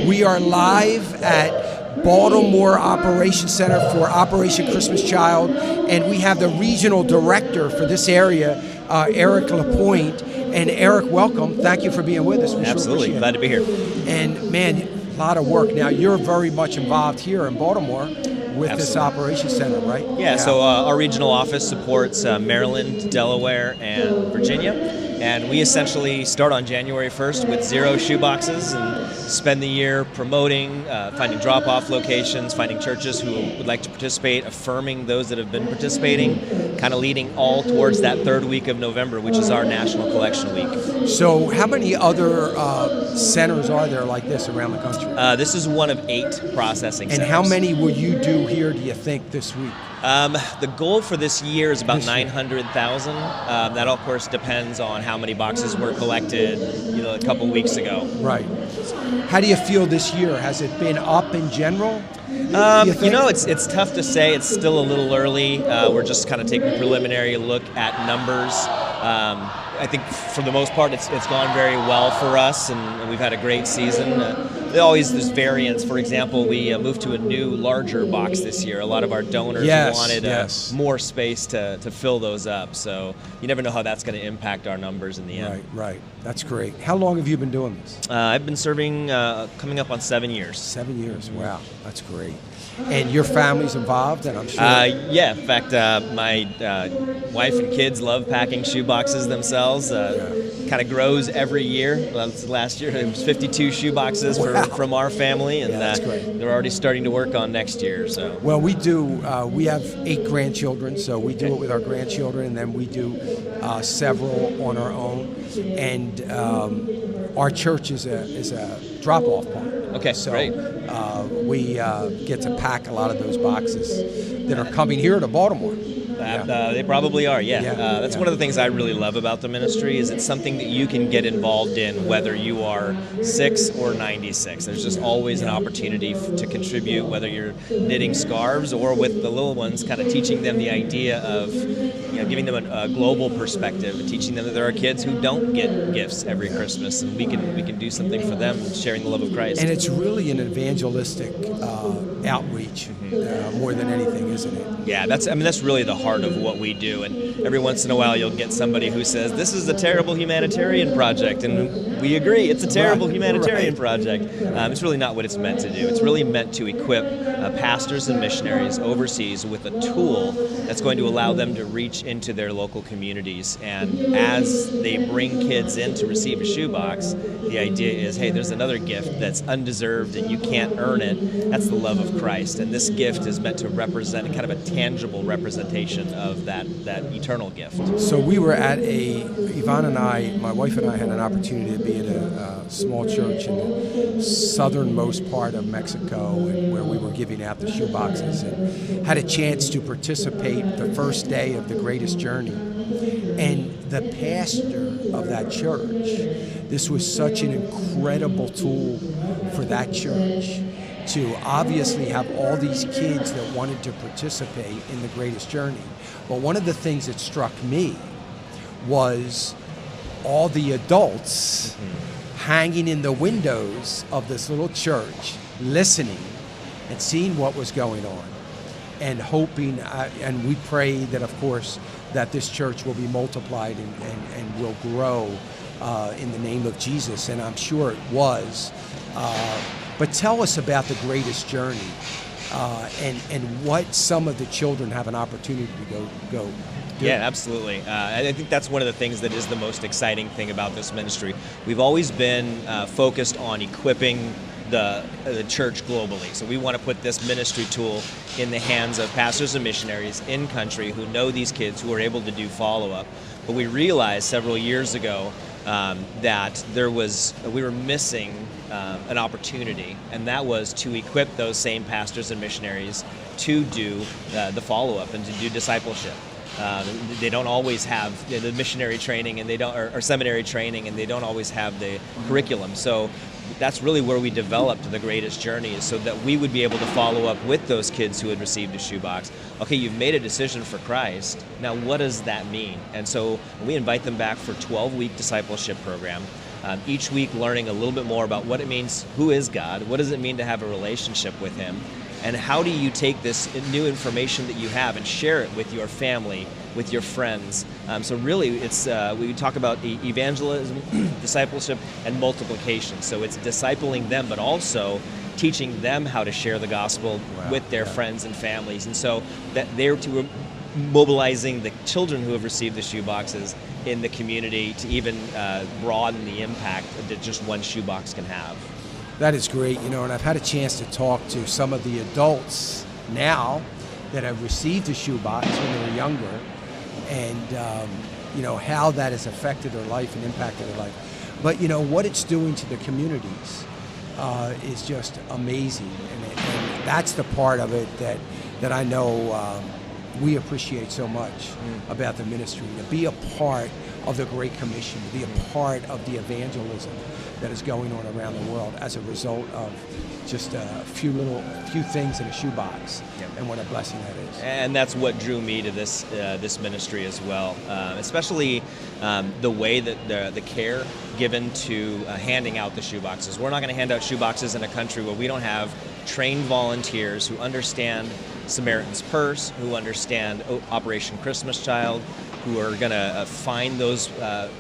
We are live at Baltimore Operations Center for Operation Christmas Child, and we have the regional director for this area, Eric Lapointe. And Eric, welcome. Thank you for being with us. We Absolutely. Sure Glad to be here. And man, a lot of work. Now, you're very much involved here in Baltimore with Absolutely. This Operations Center, right? Yeah, so our regional office supports Maryland, Delaware, and Virginia. And we essentially start on January 1st with 0 shoeboxes and spend the year promoting, finding drop-off locations, finding churches who would like to participate, affirming those that have been participating, kind of leading all towards that 3rd week of November, which is our National Collection Week. So how many other centers are there like this around the country? This is one of 8 processing centers. And how many will you do here, do you think, this week? The goal for this year is about 900,000. That, of course, depends on how many boxes were collected, a couple weeks ago. Right. How do you feel this year? Has it been up in general? It's tough to say. It's still a little early. We're just kind of taking a preliminary look at numbers. I think for the most part, it's gone very well for us, and we've had a great season. There's variance. For example, we moved to a new, larger box this year. A lot of our donors wanted more space to fill those up. So you never know how that's going to impact our numbers in the end. Right. That's great. How long have you been doing this? I've been serving coming up on 7 years. 7 years. Wow, that's great. And your family's involved, and I'm sure. Yeah. In fact, my wife and kids love packing shoe boxes themselves. Kind of grows every year. Last year it was 52 shoe boxes from our family, and that's great. They're already starting to work on next year. So. Well, we do. We have 8 grandchildren, so we do it with our grandchildren, and then we do several on our own. And our church is a drop-off point. Okay, so, great. We get to pack a lot of those boxes that are coming here to Baltimore. They probably are, That's one of the things I really love about the ministry is it's something that you can get involved in whether you are 6 or 96. There's just always an opportunity to contribute, whether you're knitting scarves or with the little ones, kind of teaching them the idea of giving them a global perspective, teaching them that there are kids who don't get gifts every Christmas, and we can do something for them, sharing the love of Christ. And it's really an evangelistic outreach more than anything, isn't it? Yeah, that's really the heart of what we do. And every once in a while, you'll get somebody who says, "This is a terrible humanitarian project," and we agree, it's a terrible humanitarian project. It's really not what it's meant to do. It's really meant to equip pastors and missionaries overseas with a tool that's going to allow them to reach into their local communities. And as they bring kids in to receive a shoebox, the idea is, hey, there's another gift that's undeserved and you can't earn it. That's the love of Christ. And this gift is meant to represent kind of a tangible representation of that eternal gift. So we were at Yvonne and I, my wife and I, had an opportunity to be at a small church in the southernmost part of Mexico, and where we were giving out the shoeboxes, and had a chance to participate the first day of the Greatest Journey. And the pastor of that church, this was such an incredible tool for that church to obviously have all these kids that wanted to participate in the Greatest Journey. But one of the things that struck me was all the adults hanging in the windows of this little church, listening and seeing what was going on, and hoping, and we pray that, of course, that this church will be multiplied and will grow in the name of Jesus, and I'm sure it was. But tell us about the Greatest Journey and what some of the children have an opportunity to go do. Yeah, absolutely. I think that's one of the things that is the most exciting thing about this ministry. We've always been focused on equipping the church globally. So we want to put this ministry tool in the hands of pastors and missionaries in country who know these kids, who are able to do follow-up. But we realized several years ago that we were missing an opportunity, and that was to equip those same pastors and missionaries to do the follow-up and to do discipleship. They don't always have the missionary training, and or seminary training, and they don't always have the curriculum. So that's really where we developed the Greatest Journey, is so that we would be able to follow up with those kids who had received a shoebox. Okay, you've made a decision for Christ. Now, what does that mean? And so we invite them back for a 12-week discipleship program. each week learning a little bit more about what it means, who is God, what does it mean to have a relationship with Him, and how do you take this new information that you have and share it with your family, with your friends. So really, it's we talk about evangelism, discipleship, and multiplication. So it's discipling them, but also teaching them how to share the gospel with their friends and families. And so that they're mobilizing the children who have received the shoeboxes in the community to even broaden the impact that just one shoebox can have. That is great, and I've had a chance to talk to some of the adults now that have received a shoebox when they were younger, and how that has affected their life and impacted their life. But what it's doing to the communities is just amazing, and that's the part of it that I know we appreciate so much about the ministry, to be a part of the Great Commission, to be a part of the evangelism that is going on around the world as a result of just a few things in a shoebox, and what a blessing that is. And that's what drew me to this ministry as well, especially the way that the care given to handing out the shoeboxes. We're not going to hand out shoeboxes in a country where we don't have trained volunteers who understand Samaritan's Purse, who understand Operation Christmas Child, who are going to find those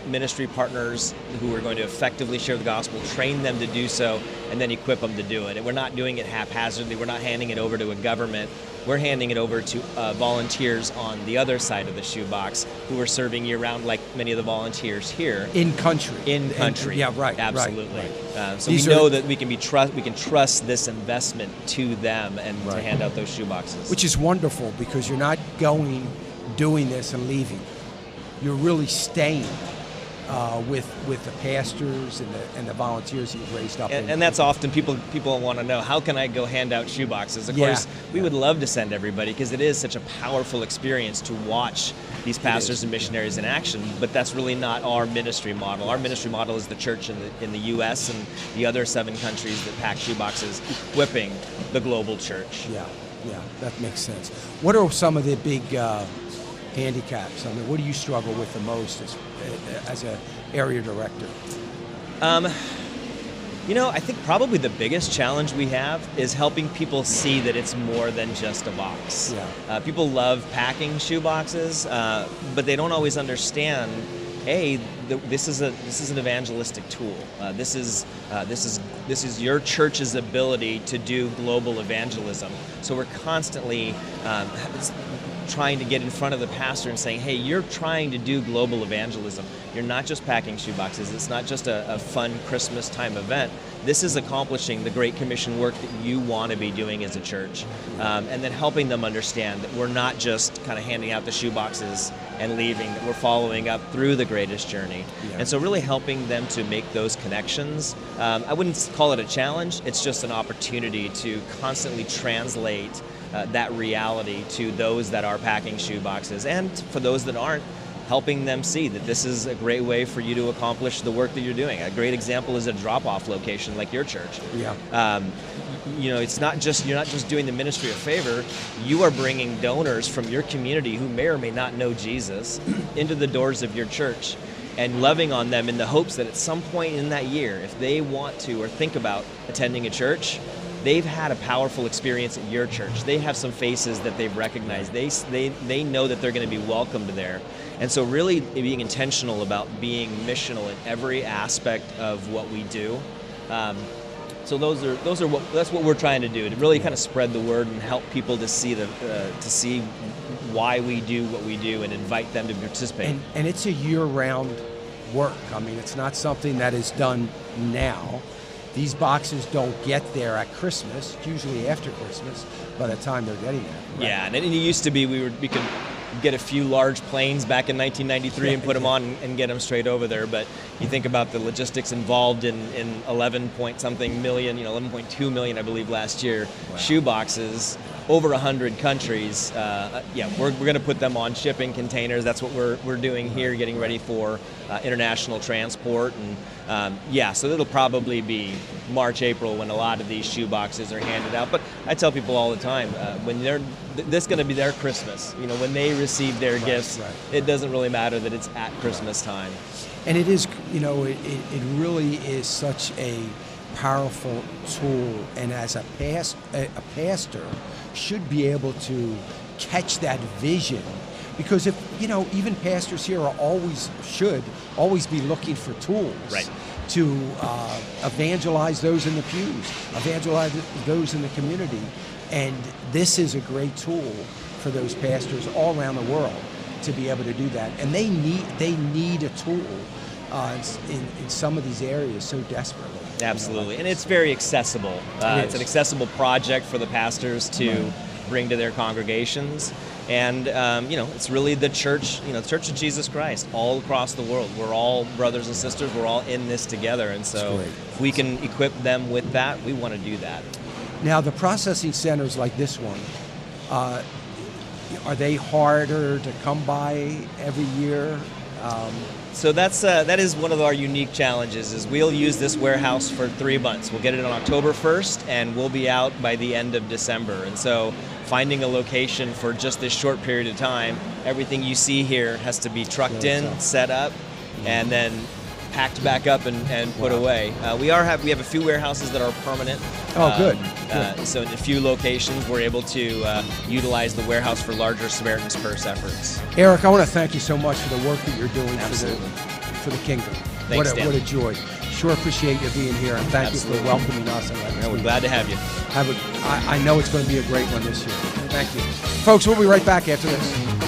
ministry partners who are going to effectively share the gospel, train them to do so, and then equip them to do it. And we're not doing it haphazardly. We're not handing it over to a government. We're handing it over to volunteers on the other side of the shoebox who are serving year-round, like many of the volunteers here. In country. Yeah, right. Absolutely. Right. So we know that we can trust this investment to them and to hand out those shoeboxes. Which is wonderful, because you're not doing this and leaving. You're really staying with the pastors and the volunteers you've raised up. And that's often people want to know, how can I go hand out shoeboxes? Of course, we would love to send everybody, because it is such a powerful experience to watch these pastors and missionaries in action, but that's really not our ministry model. Our ministry model is the church in the U.S. and the other 7 countries that pack shoeboxes, equipping the global church. Yeah, that makes sense. What are some of the big handicaps? I mean, what do you struggle with the most as an area director? I think probably the biggest challenge we have is helping people see that it's more than just a box. People love packing shoe boxes, but they don't always understand, this is an evangelistic tool. This is your church's ability to do global evangelism. So we're constantly trying to get in front of the pastor and saying, hey, you're trying to do global evangelism. You're not just packing shoeboxes. It's not just a fun Christmas time event. This is accomplishing the Great Commission work that you want to be doing as a church. And then helping them understand that we're not just kind of handing out the shoeboxes and leaving, that we're following up through the greatest journey. And so really helping them to make those connections. I wouldn't call it a challenge. It's just an opportunity to constantly translate that reality to those that are packing shoeboxes, and for those that aren't, helping them see that this is a great way for you to accomplish the work that you're doing. A great example is a drop-off location like your church. It's not just, you're not just doing the ministry a favor, you are bringing donors from your community who may or may not know Jesus into the doors of your church and loving on them in the hopes that at some point in that year, if they want to or think about attending a church, they've had a powerful experience at your church. They have some faces that they've recognized. They know that they're going to be welcomed there. And so really being intentional about being missional in every aspect of what we do. So that's what we're trying to do, to really kind of spread the word and help people to see why we do what we do and invite them to participate. And it's a year-round work. I mean, it's not something that is done now. These boxes don't get there at Christmas. It's usually after Christmas by the time they're getting there. Right? Yeah, and it used to be we could get a few large planes back in 1993 and put them on and get them straight over there. But you think about the logistics involved in 11 point something million, 11.2 million, I believe, last year, shoe boxes, over 100 countries. We're going to put them on shipping containers. That's what we're doing here, getting ready for international transport. And So it'll probably be March, April when a lot of these shoe boxes are handed out. But I tell people all the time, when this is going to be their Christmas. When they receive their gifts, it doesn't really matter that it's at Christmas time. And it is, it really is such a powerful tool, and as a pastor should be able to catch that vision, because if even pastors here should always be looking for tools to evangelize those in the pews, evangelize those in the community, and this is a great tool for those pastors all around the world to be able to do that, and they need a tool in some of these areas so desperately. Absolutely, and it's very accessible. It's an accessible project for the pastors to bring to their congregations, and it's really the church, the Church of Jesus Christ, all across the world. We're all brothers and sisters. We're all in this together, and so if we can equip them with that, we want to do that. Now, the processing centers like this one, are they harder to come by every year? So that is one of our unique challenges. Is we'll use this warehouse for 3 months. We'll get it on October 1st, and we'll be out by the end of December. And so, finding a location for just this short period of time, everything you see here has to be trucked in, set up, and then packed back up and put away. We have a few warehouses that are permanent. Good. So in a few locations, we're able to utilize the warehouse for larger Samaritan's Purse efforts. Eric, I want to thank you so much for the work that you're doing for the kingdom. Thanks, what a joy. Sure appreciate you being here, and thank you for welcoming us. We're glad to have you. I know it's going to be a great one this year. Thank you. Folks, we'll be right back after this.